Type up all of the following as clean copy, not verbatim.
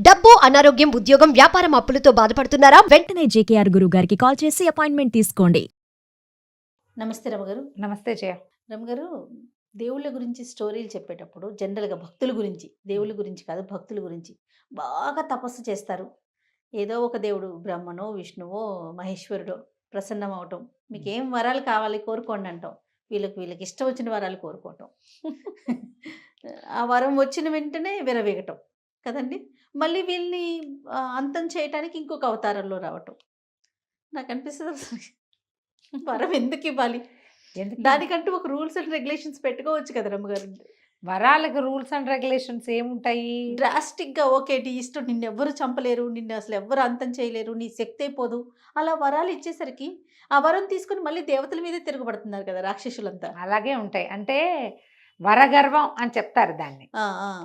డబ్బు, అనారోగ్యం, ఉద్యోగం, వ్యాపారం అప్పులతో బాధపడుతున్నారా? వెంటనే జేకేఆర్ గురువు గారికి కాల్ చేసి అపాయింట్మెంట్ తీసుకోండి. నమస్తే రమగారు. నమస్తే జయ. రమగారు, దేవుళ్ళ గురించి స్టోరీలు చెప్పేటప్పుడు జనరల్గా భక్తుల గురించి, దేవుళ్ళ గురించి కాదు భక్తుల గురించి బాగా తపస్సు చేస్తారు. ఏదో ఒక దేవుడు బ్రహ్మనో విష్ణువో మహేశ్వరుడో ప్రసన్నం అవటం, మీకు ఏం వరాలు కావాలి కోరుకోండి అంటాం. వీళ్ళకి ఇష్టం వచ్చిన వరాలు కోరుకోవటం. ఆ వరం వచ్చిన వెంటనే విరవీగటం కదండి. మళ్ళీ వీళ్ళని అంతం చేయటానికి ఇంకొక అవతారంలో రావటం. నాకు అనిపిస్తుంది అసలు వరం ఎందుకు ఇవ్వాలి? దానికంటూ ఒక రూల్స్ అండ్ రెగ్యులేషన్స్ పెట్టుకోవచ్చు కదా రమ్మగారు. వరాలకు రూల్స్ అండ్ రెగ్యులేషన్స్ ఏముంటాయి? డ్రాస్టిక్ గా ఓకే నీ ఇష్టం, నిన్ను ఎవ్వరు చంపలేరు, నిన్ను అసలు ఎవ్వరు అంతం చేయలేరు, నీ శక్తి అయిపోదు, అలా వరాలు ఇచ్చేసరికి ఆ వరం తీసుకుని మళ్ళీ దేవతల మీదే తిరగబడుతున్నారు కదా రాక్షసులంతా. అలాగే ఉంటాయి. అంటే వరగర్వం అని చెప్తారు దాన్ని.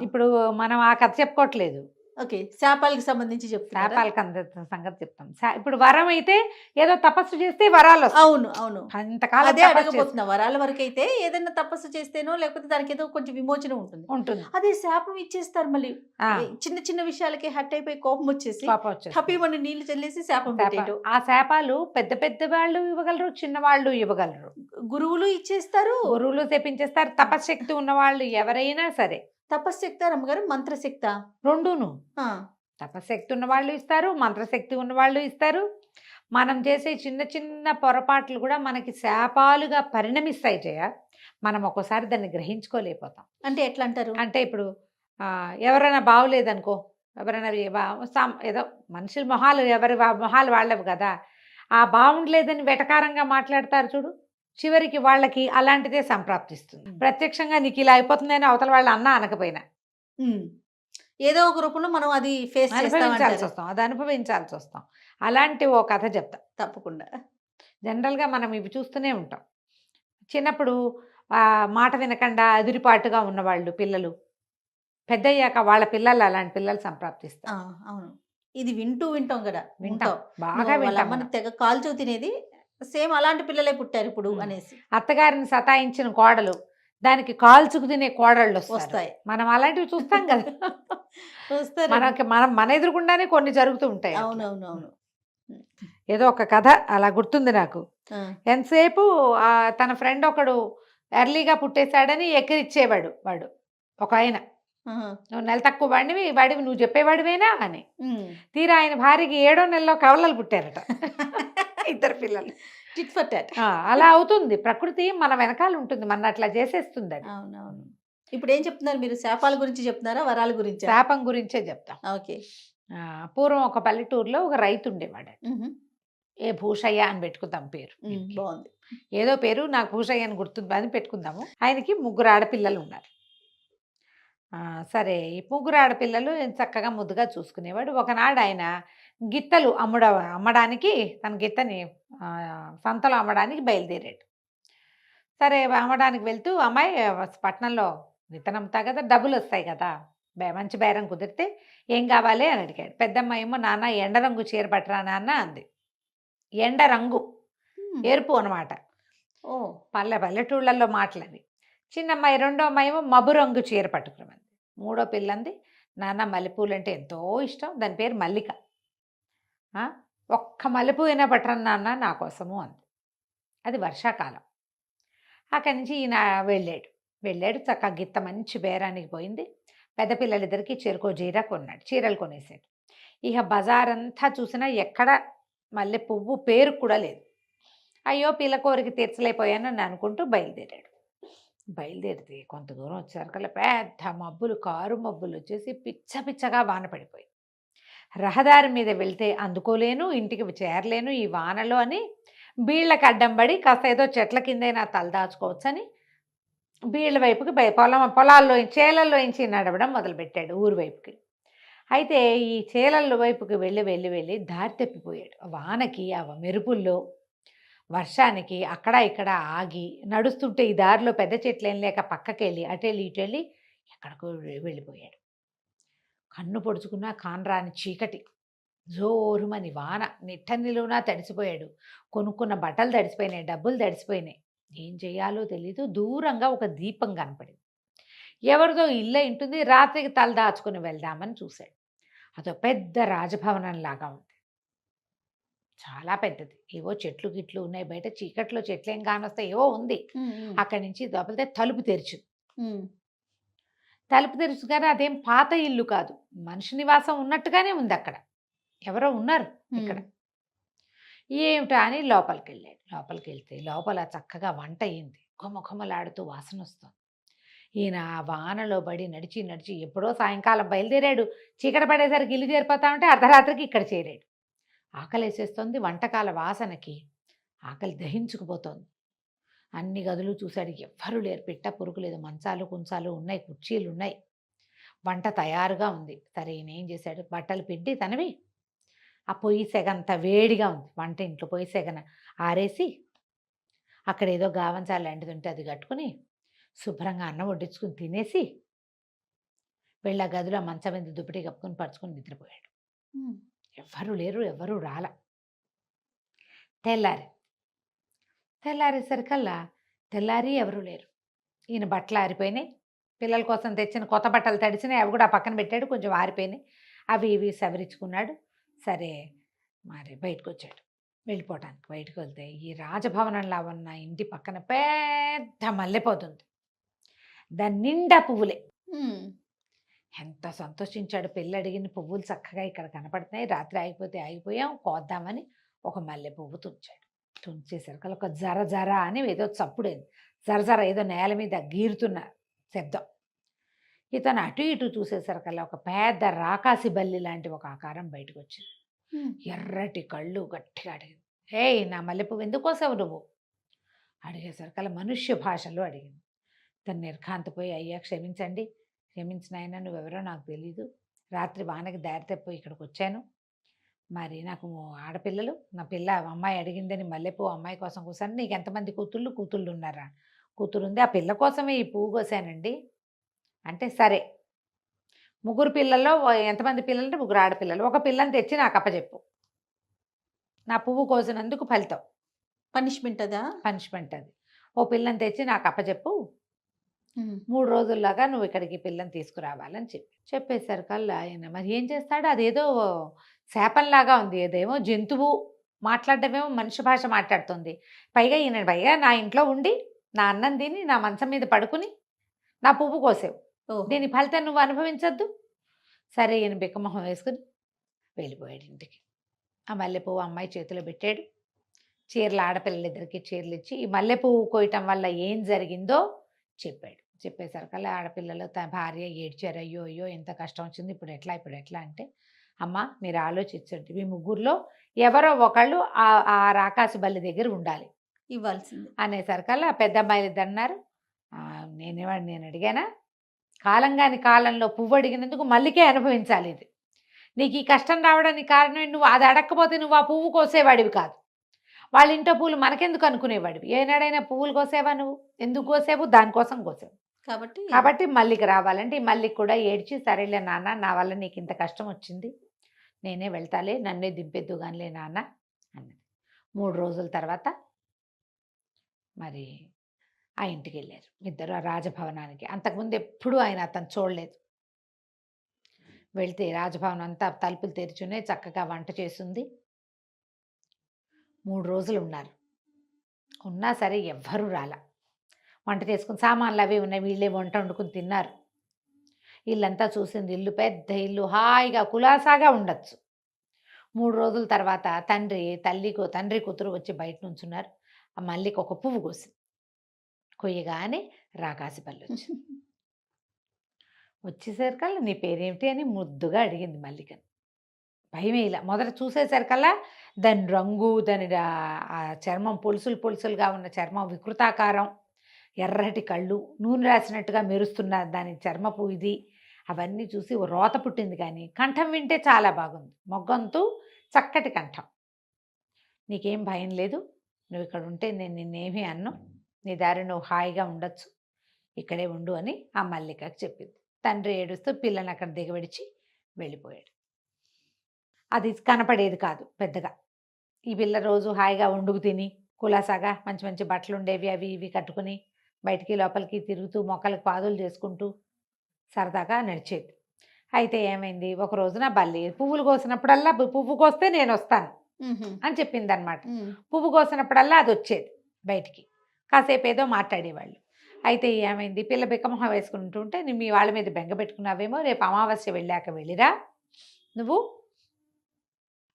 ఇప్పుడు మనం ఆ కథ చెప్పుకోవట్లేదు, ఓకే, శాపాలకు సంబంధించి చెప్తారా? శాపాలకు సంగతి చెప్తాం. ఇప్పుడు వరం అయితే ఏదో తపస్సు చేస్తే వరాలు వస్తాయి. అవును అవును, అంతకాలం అదే తపస్సు అడగబోతున్నా. వరాల వరకు అయితే ఏదైనా తపస్సు చేస్తేనో లేకపోతే దానికి ఏదో కొంచెం విమోచన ఉంటుంది. ఉంటుంది. అదే శాపం ఇచ్చేస్తారు మళ్ళీ. ఆ, చిన్న చిన్న విషయాలకి హట్ అయిపోయి కోపం వచ్చేసి పాపం వచ్చేస్తుంది. టపీమని నీళ్లు చల్లేసి శాపం పెట్టేయటం. ఆ శాపాలు పెద్ద పెద్ద వాళ్ళు ఇవ్వగలరు, చిన్న వాళ్ళు ఇవ్వగలరు. గురువులు ఇచ్చేస్తారు, గురువులు తెప్పించేస్తారు. తపశక్తి ఉన్న వాళ్ళు ఎవరైనా సరే. తపశ్శక్తి రమ్మగారు, మంత్రశక్త రెండును. తపశక్తి ఉన్న వాళ్ళు ఇస్తారు, మంత్రశక్తి ఉన్న వాళ్ళు ఇస్తారు. మనం చేసే చిన్న చిన్న పొరపాట్లు కూడా మనకి శాపాలుగా పరిణమిస్తాయి జయ. మనం ఒక్కోసారి దాన్ని గ్రహించుకోలేకపోతాం. అంటే ఎట్లా అంటారు? అంటే ఇప్పుడు ఎవరైనా బాగులేదనుకో, ఎవరైనా ఏదో మనుషుల మొహాలు ఎవరి మొహాలు వాళ్ళవి కదా, ఆ బాగుండలేదని వెటకారంగా మాట్లాడతారు చూడు, చివరికి వాళ్ళకి అలాంటిదే సంప్రాప్తిస్తుంది. ప్రత్యక్షంగా నీకు ఇలా అయిపోతుందని అవతల వాళ్ళు అన్నా అనకపోయినా ఏదో ఒక రూపంలో మనం అది ఫేస్ అనుభవించాల్సి వస్తాం, అది అనుభవించాల్సి వస్తాం. అలాంటి ఓ కథ చెప్తా తప్పకుండా. జనరల్గా మనం ఇవి చూస్తూనే ఉంటాం. చిన్నప్పుడు మాట వినకుండా అదిరిపాటుగా ఉన్నవాళ్ళు పిల్లలు పెద్దయ్యాక వాళ్ళ పిల్లలు అలాంటి పిల్లలు సంప్రాప్తిస్తారు. అవును, ఇది వింటాం కదా, వింటాం బాగా. వాళ్ళ అమ్మని తెగ కాల్చూ తినేది సేమ్ అలాంటి పిల్లలే పుట్టారు ఇప్పుడు అనేసి. అత్తగారిని సతాయించిన కోడలు దానికి కాల్చుకు తినే కోడళ్ళు వస్తాయి. మనం అలాంటివి చూస్తాం కదా. వస్తారు మన ఎదురుకుండానే కొన్ని జరుగుతూ ఉంటాయి. అవునవునవును. ఏదో ఒక కథ అలా గుర్తుంది నాకు. ఎంతసేపు తన ఫ్రెండ్ ఒకడు ఎర్లీగా పుట్టేశాడని ఎక్కిరిచ్చేవాడు వాడు ఒక ఆయన. నువ్వు నెల తక్కువ వాడివి నువ్వు చెప్పేవాడివేనా అని. తీరా ఆయన భార్యకి 7వ నెలలో కవలలు పుట్టారట, ఇద్దరు పిల్లలు. Tit for tat. అలా అవుతుంది ప్రకృతి, మన వెనకాల ఉంటుంది, మన అట్లా చేసేస్తుంది అది. అవునవును. ఇప్పుడు ఏం చెప్తున్నారు మీరు? శాపాల గురించి చెప్తున్నారా, వరాల గురించి? శాపం గురించే చెప్తాం. ఓకే. పూర్వం ఒక పల్లెటూరులో ఒక రైతు ఉండేవాడు. ఏ భూషయ్య అని పెట్టుకుందాం పేరు. బాగుంది, ఏదో పేరు, నాకు భూషయ్య అని గుర్తుంది అని పెట్టుకుందాము. ఆయనకి 3 ఆడపిల్లలు ఉన్నారు. సరే, ఈ 3 ఆడపిల్లలు చక్కగా ముద్దుగా చూసుకునేవాడు. ఒకనాడు ఆయన గిత్తలు అమ్మడానికి తన గిత్తని సంతలో అమ్మడానికి బయలుదేరాడు. సరే, అమ్మడానికి వెళ్తూ అమ్మాయి పట్టణంలో విత్తనం అమ్ముతా కదా, డబ్బులు వస్తాయి కదా, మంచి బేరం కుదిరితే ఏం కావాలి అని అడిగాడు. పెద్దమ్మాయి ఏమో నాన్న ఎండ రంగు చీర పట్టరా నాన్న అంది. ఎండ రంగు ఎరుపు అనమాట. పల్లెటూళ్ళల్లో మాటలవి. చిన్నమ్మాయి రెండో అమ్మాయి ఏమో మబ్బు రంగు చీర పట్టుకురమంది. మూడో పిల్లంది నాన్న మల్లెపూలు అంటే ఎంతో ఇష్టం, దాని పేరు మల్లిక, ఒక్క మల్లెపూ అయినా పట్టరని నాన్న నా కోసము అంది. అది వర్షాకాలం. అక్కడి నుంచి ఈయన వెళ్ళాడు చక్కగా గిత్త మంచి బేరానికి పోయింది. పెద్ద పిల్లలిద్దరికి చెరుకో చీరలు కొనేసాడు. ఇక బజారంతా చూసినా ఎక్కడ మల్లె పువ్వు పేరు కూడా లేదు. అయ్యో పిల్ల కోరిక తీర్చలేకపోయానని అనుకుంటూ బయలుదేరితే కొంత దూరం వచ్చేసరికల్లా పెద్ద మబ్బులు, కారు మబ్బులు వచ్చేసి పిచ్చగా వాన పడిపోయింది. రహదారి మీద వెళ్తే అందుకోలేను, ఇంటికి చేరలేను ఈ వానలో అని బీళ్ళకి అడ్డం పడి కాస్త ఏదో చెట్ల కిందైనా తలదాచుకోవచ్చని బీళ్ళ వైపుకి పొలాల్లో చేలల్లోంచి నడవడం మొదలుపెట్టాడు ఊరు వైపుకి. అయితే ఈ చేలల వైపుకి వెళ్ళి దారి తప్పిపోయాడు. వానకి ఆ మెరుపుల్లో వర్షానికి అక్కడ ఇక్కడ ఆగి నడుస్తుంటే ఈ దారిలో పెద్ద చెట్లు ఏం లేక పక్కకెళ్ళి అటెళ్ళి ఇటెళ్ళి ఎక్కడికో వెళ్ళిపోయాడు. కన్ను పొడుచుకున్నా కానరాని చీకటి, జోరుమని వాన, నిలువునా తడిసిపోయాడు. కొనుక్కున్న బట్టలు తడిసిపోయినాయి, డబ్బులు తడిసిపోయినాయి. ఏం చేయాలో తెలీదు. దూరంగా ఒక దీపం కనపడింది. ఎవరిదో ఇల్లే ఉంటుంది. రాత్రికి తల దాచుకుని వెళ్దామని చూశాడు. అదో పెద్ద రాజభవనం లాగా ఉంది, చాలా పెద్దది. ఏవో చెట్లు గిట్లు ఉన్నాయి బయట, చీకట్లో చెట్లు ఏం కానొస్తాయి, ఏవో ఉంది. అక్కడి నుంచి దొబలితే తలుపు తెరిచింది. తలుపు తెరుచుగానే అదేం పాత ఇల్లు కాదు, మనిషి నివాసం ఉన్నట్టుగానే ఉంది. అక్కడ ఎవరో ఉన్నారు ఇక్కడ. ఏమిటా అని లోపలికి వెళ్ళాడు. లోపలికి వెళ్తే లోపల చక్కగా వంట అయింది, ఘుమఘుమలాడుతూ వాసన వస్తుంది. ఈయన ఆ వానలో పడి నడిచి నడిచి ఎప్పుడో సాయంకాలం బయలుదేరాడు. చీకటి పడేసరికి ఇల్లు చేరిపోతా ఉంటే అర్ధరాత్రికి ఇక్కడ చేరాడు. ఆకలి వేసేస్తుంది, వంటకాల వాసనకి ఆకలి దహించుకుపోతోంది. అన్ని గదులు చూశాడు, ఎవ్వరూ లేరు. పిట్ట పురుగు లేదు, మంచాలు కుంచాలు ఉన్నాయి, కుర్చీలు ఉన్నాయి, వంట తయారుగా ఉంది. సరే ఈయన ఏం చేశాడు, బట్టలు పిండి తనవి ఆ పొయ్యి సెగంత వేడిగా ఉంది, వంట ఇంట్లో పొయ్యి సెగన ఆరేసి అక్కడ ఏదో గావంచాలు లాంటిది ఉంటే అది కట్టుకుని శుభ్రంగా అన్నం వడ్డించుకుని తినేసి వెళ్ళి ఆ గదిలో మంచం మీద దుప్పటి కప్పుకొని పరుచుకొని నిద్రపోయాడు. ఎవ్వరూ లేరు, ఎవ్వరూ రాల. తెల్లారేసరికల్లా తెల్లారి ఎవరూ లేరు. ఈయన బట్టలు ఆరిపోయినాయి, పిల్లల కోసం తెచ్చిన కొత్త బట్టలు తడిసినాయి, అవి కూడా పక్కన పెట్టాడు, కొంచెం ఆరిపోయినాయి. అవి ఇవి సవరించుకున్నాడు. సరే మరి బయటకు వచ్చాడు. వెళ్ళిపోవటానికి బయటకు వెళ్తే ఈ రాజభవనంలో ఉన్న ఇంటి పక్కన పెద్ద మల్లెపోతుంది, దాని నిండా పువ్వులే. ఎంత సంతోషించాడు. పెళ్ళి అడిగిన పువ్వులు చక్కగా ఇక్కడ కనపడుతున్నాయి, రాత్రి ఆగిపోయాం, కోద్దామని ఒక మల్లె పువ్వు తుంచాడు. తుంచేసరికి ఒక జర జర అని ఏదో చప్పుడైంది, జర జర ఏదో నేల మీద గీరుతున్న శబ్దం. ఇతను అటు ఇటు చూసేసరికల్లా ఒక పెద్ద రాకాసి బల్లి లాంటి ఒక ఆకారం బయటకు వచ్చింది. ఎర్రటి కళ్ళు గట్టిగా అడిగింది, ఏయ్ నా మల్లెపువ్వు ఎందుకు కోసావు నువ్వు? అడిగేసరికల్లా మనుష్య భాషలో అడిగింది. తను నిర్ఘాంతపోయి, అయ్యా క్షమించండి, క్షమించిన ఆయన, నువ్వెవరో నాకు తెలీదు, రాత్రి వానకి దారి తప్పిపోయి ఇక్కడికి వచ్చాను, మరి నాకు ఆడపిల్లలు, నా పిల్ల అమ్మాయి అడిగిందని మల్లెపువ్వు అమ్మాయి కోసం కోసాను. నీకు ఎంతమంది కూతుళ్ళు ఉన్నారా? కూతురు ఉంది, ఆ పిల్ల కోసమే ఈ పువ్వు కోసానండి అంటే, సరే 3 పిల్లల్లో ఎంతమంది పిల్లలు అంటే 3 ఆడపిల్లలు, ఒక పిల్లని తెచ్చి నాకు అప్పచెప్పు, నా పువ్వు కోసినందుకు ఫలితం, పనిష్మెంట్ అది. ఓ పిల్లని తెచ్చి నాకు అప్పచెప్పు, 3 రోజుల్లాగా నువ్వు ఇక్కడికి పిల్లని తీసుకురావాలని చెప్పేసరికల్లా ఆయన మరి ఏం చేస్తాడు, అదేదో శాపంలాగా ఉంది, ఏదేమో జంతువు మాట్లాడటమేమో మనిషి భాష మాట్లాడుతుంది. పైగా నా ఇంట్లో ఉండి నా అన్నం తిని నా మంచం మీద పడుకుని నా పువ్వు కోసేవు, దీని ఫలితం నువ్వు అనుభవించద్దు. సరే ఈయన బిక్కమొహం వేసుకుని వెళ్ళిపోయాడు ఇంటికి. ఆ మల్లెపువ్వు అమ్మాయి చేతిలో పెట్టాడు. చీరలు ఆడపిల్లలిద్దరికి చీరలు ఇచ్చి ఈ మల్లెపువ్వు కోయటం వల్ల ఏం జరిగిందో చెప్పాడు. చెప్పేసరికల్లా ఆడపిల్లలు తన భార్య ఏడ్చారు, అయ్యో అయ్యో ఎంత కష్టం వచ్చింది, ఇప్పుడు ఎట్లా అంటే, అమ్మ మీరు ఆలోచించండి, మీ 3లో ఎవరో ఒకళ్ళు ఆ రాకాసి బల్లి దగ్గర ఉండాలి, ఇవ్వాల్సింది అనేసరికల్లా పెద్ద అమ్మాయిలు ఇద్దరు అన్నారు, నేను అడిగానా, కాలంలో పువ్వు అడిగినందుకు మల్లికే అనుభవించాలి, ఇది నీకు ఈ కష్టం రావడానికి కారణం, నువ్వు అది అడగకపోతే నువ్వు ఆ పువ్వు కోసేవాడివి కాదు, వాళ్ళ ఇంట్లో పూలు మనకెందుకు అనుకునేవాడివి, ఏనాడైనా పువ్వులు కోసేవా నువ్వు, ఎందుకు కోసేవు, దానికోసం కోసేవు, కాబట్టి మల్లికి రావాలంటే ఈ మల్లికి కూడా ఏడ్చి, సరేలే నాన్న, నా వల్ల నీకు ఇంత కష్టం వచ్చింది, నేనే వెళ్తాలే, నన్నే దింపెద్దు కానిలే నాన్న అన్నది. 3 రోజుల తర్వాత మరి ఆ ఇంటికి వెళ్ళారు ఇద్దరు, ఆ రాజభవనానికి. అంతకుముందు ఎప్పుడూ ఆయన అతను చూడలేదు. వెళ్తే రాజభవనం అంతా తలుపులు తెరిచున్నాయి, చక్కగా వంట చేస్తుంది. 3 రోజులు ఉన్నా సరే ఎవ్వరూ రాల. వంట చేసుకుని సామాన్లు అవి ఉన్నాయి, వీళ్ళే వంట వండుకుని తిన్నారు. ఇల్లంతా చూసింది, ఇల్లు పెద్ద ఇల్లు, హాయిగా కులాసాగా ఉండొచ్చు. 3 రోజుల తర్వాత తండ్రి కూతురు వచ్చి బయట నుంచున్నారు. ఆ మల్లికి ఒక పువ్వు కోసింది. కొయ్యగానే రాకాసి పళ్ళు వచ్చేసరికల్లా నీ పేరేమిటి అని ముద్దుగా అడిగింది మల్లికని. భయమే ఇలా మొదట చూసేసరికల్లా దాని రంగు, దాని ఆ చర్మం పొలుసులుగా ఉన్న చర్మం, వికృతాకారం, ఎర్రటి కళ్ళు, నూనె రాసినట్టుగా మెరుస్తున్న దాని చర్మపు ఇది, అవన్నీ చూసి ఓ రోత పుట్టింది. కానీ కంఠం వింటే చాలా బాగుంది, మొగ్గంతూ చక్కటి కంఠం. నీకేం భయం లేదు, నువ్వు ఇక్కడ ఉంటే నేను నిన్నేమీ అన్ను, నీ దారి నువ్వు హాయిగా ఉండొచ్చు, ఇక్కడే ఉండు అని ఆ మల్లికకి చెప్పింది. తండ్రి ఏడుస్తూ పిల్లని అక్కడ దిగబడిచి వెళ్ళిపోయాడు. అది కనపడేది కాదు పెద్దగా. ఈ పిల్ల రోజు హాయిగా వండుకు తిని కులాసాగా మంచి మంచి బట్టలు ఉండేవి, అవి ఇవి కట్టుకుని బయటికి లోపలికి తిరుగుతూ మొక్కలకు పాదులు చేసుకుంటూ సరదాగా నడిచేది. అయితే ఏమైంది, ఒక రోజున బల్లి పువ్వులు కోసినప్పుడల్లా పువ్వు కోస్తే నేను వస్తాను మ్హూ. అని చెప్పింది అనమాట. మ్. పువ్వు కోసినప్పుడల్లా అది వచ్చేది బయటికి, కాసేపు ఏదో మాట్లాడేవాళ్ళు. అయితే ఏమైంది, పిల్ల బిక్కమొహం వేసుకుంటుంటే మీ వాళ్ళ మీద బెంగ పెట్టుకున్నావేమో, రేపు అమావాస్య వెళ్ళాక వెళ్ళిరా నువ్వు,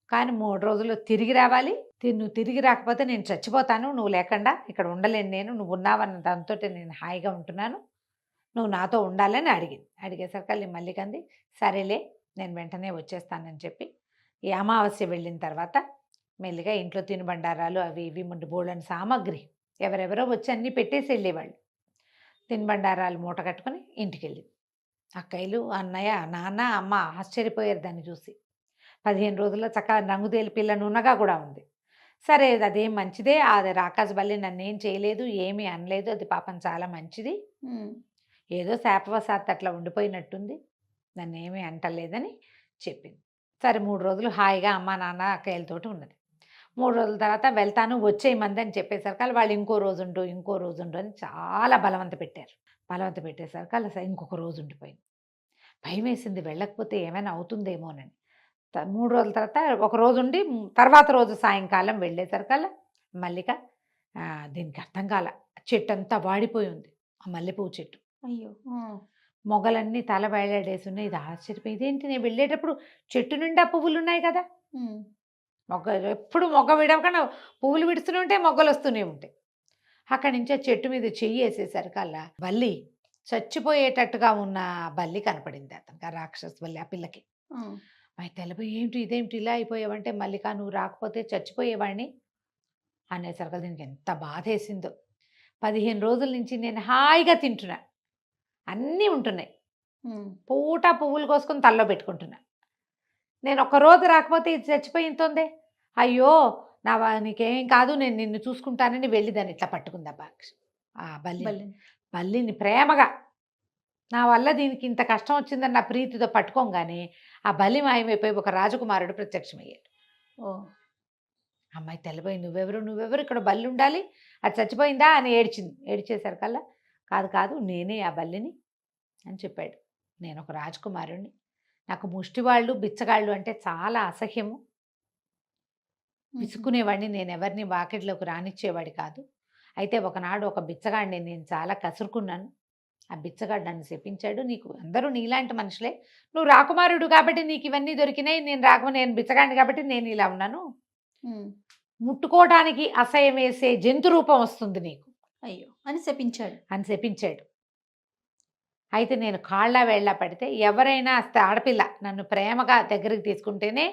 కానీ 3 రోజుల్లో తిరిగి రావాలి. నువ్వు తిరిగి రాకపోతే నేను చచ్చిపోతాను, నువ్వు లేకుండా ఇక్కడ ఉండలేను నేను, నువ్వు ఉన్నావన్న దాంతో నేను హాయిగా ఉంటున్నాను, నువ్వు నాతో ఉండాలని అడిగింది. అడిగేసరికి మల్లిక అంది, సరేలే నేను వెంటనే వచ్చేస్తానని చెప్పి ఈ అమావాస్య వెళ్ళిన తర్వాత మెల్లిగా ఇంట్లో తినుబండారాలు అవి ఇవి ముందు బోళ్ళని సామాగ్రి ఎవరెవరో వచ్చి అన్నీ పెట్టేసి వెళ్ళేవాళ్ళు. తినుబండారాలు మూట కట్టుకొని ఇంటికి వెళ్ళింది. అక్కయ్యలు, అన్నయ్య, నాన్న, అమ్మ ఆశ్చర్యపోయారు దాన్ని చూసి. 15 రోజుల్లో చక్కగా రంగుదేలి పిల్ల నున్నగా కూడా ఉంది. సరే అదేం మంచిదే, అది రాకాజు బల్లి నన్నేం చేయలేదు, ఏమీ అనలేదు, అది పాపం చాలా మంచిది, మ్. ఏదో శాపవశాత్తు అట్లా ఉండిపోయినట్టుంది, నన్నేమీ అంటలేదని చెప్పింది. సరే 3 రోజులు హాయిగా అమ్మ నాన్న అక్కయ్యలతోటి ఉన్నది. 3 రోజుల తర్వాత వెళ్తాను వచ్చేయమంది అని చెప్పేసరికి వాళ్ళు ఇంకో రోజు ఉండు అని చాలా బలవంత పెట్టారు. బలవంత పెట్టేసరికి అలా ఇంకొక రోజు ఉండిపోయింది. భయం వేసింది, వెళ్ళకపోతే ఏమైనా అవుతుందేమోనని. 3 రోజుల తర్వాత ఒక రోజు ఉండి తర్వాత రోజు సాయంకాలం వెళ్ళేసరికల్లా మల్లిక దీనికి అర్థం కాల, చెట్టు అంతా వాడిపోయి ఉంది, ఆ మల్లెపువ్వు చెట్టు. అయ్యో. మొగలన్నీ తల వేలాడేసి ఉన్నాయి. ఇది ఆశ్చర్యపోయి, ఇదేంటి నేను వెళ్ళేటప్పుడు చెట్టు నిండా పువ్వులు ఉన్నాయి కదా, మ్. ఎప్పుడు మొగ్గ విడవకుండా పువ్వులు విడుస్తూనే ఉంటాయి, మొగ్గలు వస్తూనే ఉంటాయి. అక్కడి నుంచి ఆ చెట్టు మీద చెయ్యి వేసేసరికల్లా బల్లి, చచ్చిపోయేటట్టుగా ఉన్న బల్లి కనపడింది అతనికి, ఆ రాక్షస బల్లి ఆ పిల్లకి. మ్. అయితే తెలిపోయి, ఏంటి ఇదేమిటి ఇలా అయిపోయావంటే, మల్లిక నువ్వు రాకపోతే చచ్చిపోయేవాడిని అనేసరికి దీనికి ఎంత బాధ వేసిందో. 15 రోజుల నుంచి నేను హాయిగా తింటున్నా, అన్నీ ఉంటున్నాయి, మ్. పూట పువ్వులు కోసుకొని తల్లో పెట్టుకుంటున్నా, నేను ఒక్క రోజు రాకపోతే ఇది చచ్చిపోయింది, అయ్యో నీకేం కాదు, నేను నిన్ను చూసుకుంటానని వెళ్ళి దాన్ని ఇట్లా పట్టుకుందబ్బా ఆ బల్లిని ప్రేమగా. నా వల్ల దీనికి ఇంత కష్టం వచ్చిందని నా ప్రీతితో పట్టుకోగానే ఆ బలి మాయమైపోయి ఒక రాజకుమారుడు ప్రత్యక్షమయ్యాడు. ఓ. అమ్మాయి తెల్లబోయి, నువ్వెవరు, ఇక్కడ బల్లి ఉండాలి, అది చచ్చిపోయిందా అని ఏడ్చింది. ఏడ్చేసరికల్లా కాదు నేనే ఆ బల్లిని అని చెప్పాడు. నేను ఒక రాజకుమారుణ్ణి, నాకు ముష్టివాళ్ళు బిచ్చగాళ్ళు అంటే చాలా అసహ్యము, విసుకునేవాడిని, నేను ఎవరిని వాకిట్లోకి రానిచ్చేవాడి కాదు. అయితే ఒకనాడు ఒక బిచ్చగాడిని నేను చాలా కసురుకున్నాను, ఆ బిచ్చగాడు నన్ను శపించాడు, నీకు అందరూ నీలాంటి మనుషులే, నువ్వు రాకుమారుడు కాబట్టి నీకు ఇవన్నీ దొరికినాయి, నేను బిచ్చగాడిని కాబట్టి నేను ఇలా ఉన్నాను, ముట్టుకోవడానికి అసహ్యం వేసే జంతు రూపం వస్తుంది నీకు, అయ్యో అని శపించాడు. అయితే నేను కాళ్ళ వేళ్ళ పడితే ఎవరైనా ఆడపిల్ల నన్ను ప్రేమగా దగ్గరికి తీసుకుంటేనే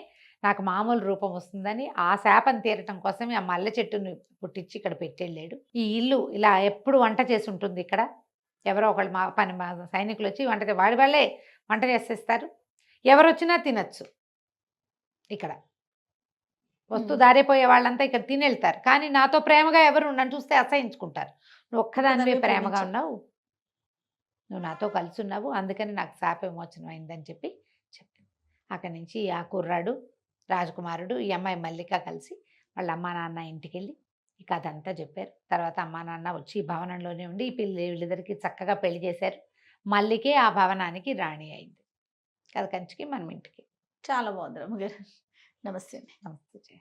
నాకు మామూలు రూపం వస్తుందని ఆ శాపం తీరటం కోసమే ఆ మల్లె చెట్టుని పుట్టించి ఇక్కడ పెట్టెళ్ళాడు. ఈ ఇల్లు ఇలా ఎప్పుడు వంట చేసి ఉంటుంది, ఇక్కడ ఎవరో ఒకళ్ళు మా సైనికులు వచ్చి వాళ్ళే వంట చేసేస్తారు, ఎవరు వచ్చినా తినచ్చు. ఇక్కడ వస్తూ దారిపోయే వాళ్ళంతా ఇక్కడ తినెళ్తారు, కానీ నాతో ప్రేమగా ఎవరు నన్ను చూస్తే అసహించుకుంటారు. నువ్వు ఒక్కదానివే ప్రేమగా ఉన్నావు, నువ్వు నాతో కలిసి ఉన్నావు, అందుకని నాకు శాప విమోచనం అయిందని చెప్పింది. అక్కడి నుంచి ఆ కుర్రాడు రాజకుమారుడు ఈ అమ్మాయి మల్లిక కలిసి వాళ్ళ అమ్మా నాన్న ఇంటికి వెళ్ళి ఈ కథ అంతా చెప్పారు. తర్వాత అమ్మా నాన్న వచ్చి ఈ భవనంలోనే ఉండి ఈ వీళ్ళిద్దరికి చక్కగా పెళ్లి చేశారు. మల్లికే ఆ భవనానికి రాణి అయింది. కథ కంచికి మనం ఇంటికి. చాలా బాగుంది రమ్మగారు. నమస్తే. నమస్తే.